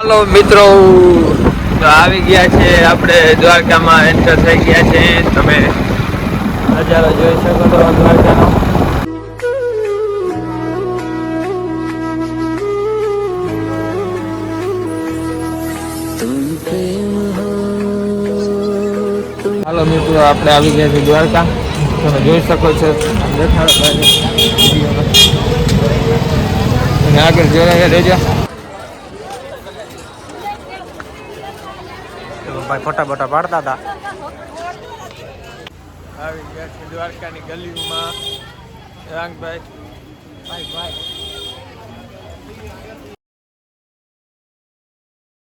hello મિત્રો તો આવી ગયા છે આપણે દ્વારકામાં એન્ટર થઈ ગયા છે તમે નજારો જોઈ શકો છો દ્વારકાનો હાલો મિત્રો આપણે આવી ગયા છે દ્વારકા તમે જોઈ શકો છો દેખાડો અને આગળ જોયા રહેજો ભાઈ ફોટા બોટા પાડતા હતા આવી ગયા છે દ્વારકાની ગલીઓમાં રાંગભાઈ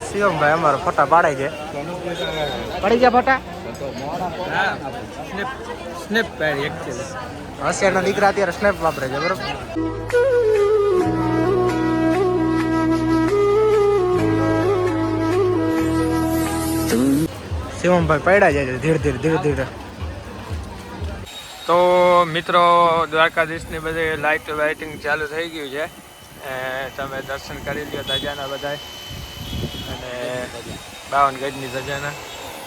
શિવમભાઈ અમારો ફોટા પાડે છે પડી ગયા ફોટા સ્નેપ પાડી એકચ્યુઅલી હોશિયારના દીકરા અત્યારે સ્નેપ વાપરે છે બરોબર શિવમભાઈ પડ્યા જાય ધીરે ધીરે તો મિત્રો દ્વારકાધીશની બધી લાઇટિંગ ચાલુ થઈ ગયું છે તમે દર્શન કરી લ્યો ધજાના બધા અને 52 ગજની ધજાના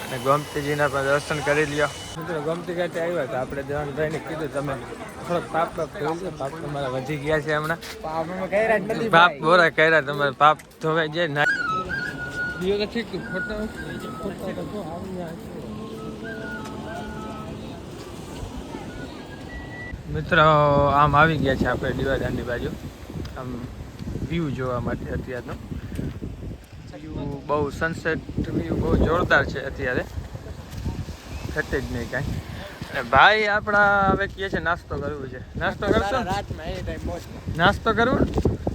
અને ગોમતીજીના પણ દર્શન કરી લ્યો મિત્રો ગોમતી ઘાટે આવ્યા હતા આપણે દેવાનભાઈને કીધું તમે થોડોક પાપ થયું છે પાપ તમારા વધી ગયા છે હમણાં પાપ બોરા કર્યા તમારે પાપ ધોવાઈ જાય ના દિયો તો ઠીક ફોટો મિત્રો આમ આવી ગયા છે આપણે દીવાદાનની બાજુ આમ વ્યૂ જોવા માટે અત્યારનો વ્યૂ બહુ સનસેટ વ્યૂ બહુ જોરદાર છે અત્યારે ઘટે જ નહીં કાંઈ અને ભાઈ આપણા હવે કહે છે નાસ્તો કરવું છે નાસ્તો કરશો નાસ્તો કરવો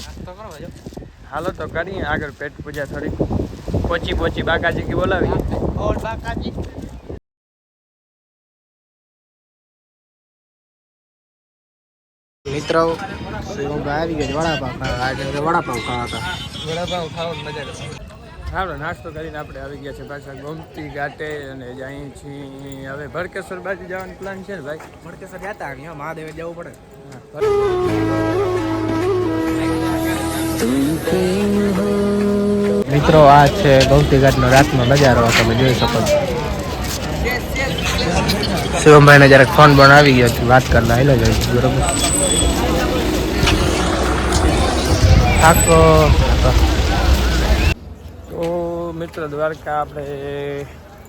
નાસ્તો કરો હાલો તો કરીએ આગળ પેટ પૂજા થોડી પોચી બાકાજી કી બોલાવી બાકાજી મિત્રો શિવમભાઈ આવી ગયા વડાપાવ ખાવા વડાપાવ ખાવાની મજા આવે હાલો નાસ્તો કરીને આપણે આવી ગયા છે પાછા ગોમતી ઘાટે અને જાય છીએ હવે ભડકેશ્વર બાજુ જવાનો પ્લાન છે ને ભાઈ ભડકેશ્વર જતા અહીંયા મહાદેવે જવું પડે મિત્રો આ છે ગોમતી ઘાટનો રાતનો નજારો તમે જોઈ શકો છો શિવમભાઈને જરાક ફોન પણ આવી ગયો છે વાત કરતા હેલો જાય બરોબર તો મિત્રો દ્વારકા આપણે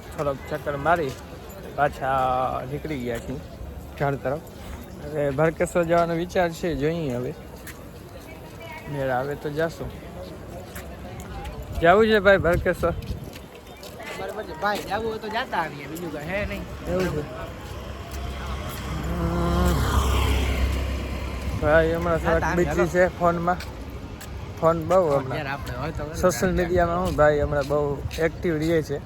થોડોક ચક્કર મારી પાછા નીકળી ગયા છીએ ઘર તરફ હવે ભડકેશ્વર જવાનો વિચાર છે જોઈએ હવે મેળ આવે તો જાશું જવું છે ભાઈ ભડકેશ્વર ભાઈ જવું હોય તો જાતા આવીએ બીજું કઈ હે નહીં એવું છે ભાઈ હમણાં થોડાક બીજી છે ફોનમાં ફોન બહુ હમણાં સોશિયલ મીડિયામાં હું ભાઈ હમણાં બહુ એક્ટિવ રહીએ છે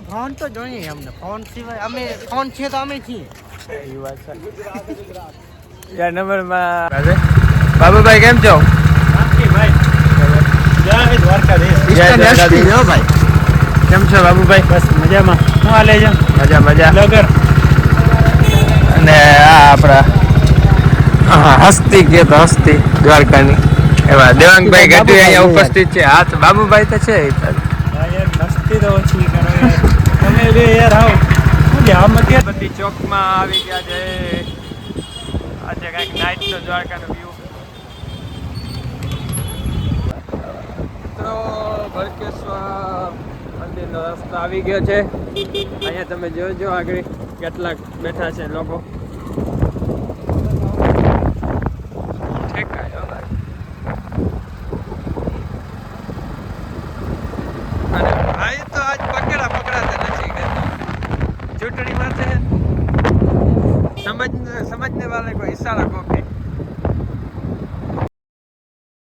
ફોન તો જોઈએ અમને ફોન સિવાય અમે ફોન છે તો અમે છીએ એ વાત છે યા નંબરમાં બાબુભાઈ કેમ છો કેમ છો બાબુભાઈ બસ મજામાં શું હાલે છે મજા લગર અને આ આપણા હસ્તી કે તો હસ્તી દ્વારકાની એવા દેવાંગભાઈ ગઢવી અહીંયા ઉપસ્થિત છે હાથ બાબુભાઈ તો છે યાર મસ્તી તો ઓછી કરો તમે બે યાર આવો આમાં કે બધી ચોકમાં આવી ગયા છે આજે કાંઈક નાઇટનો દ્વારકાનો વ્યૂ મિત્રો ભડકેશ્વર મંદિરનો રસ્તો આવી ગયો છે અહીંયા તમે જોજો આગળ કેટલાક બેઠા છે લોકો અને ભાઈ તો આજ પકડાતા નથી ચૂંટણીમાં છે સમજને વાલે કોઈ ઈશારા કોકે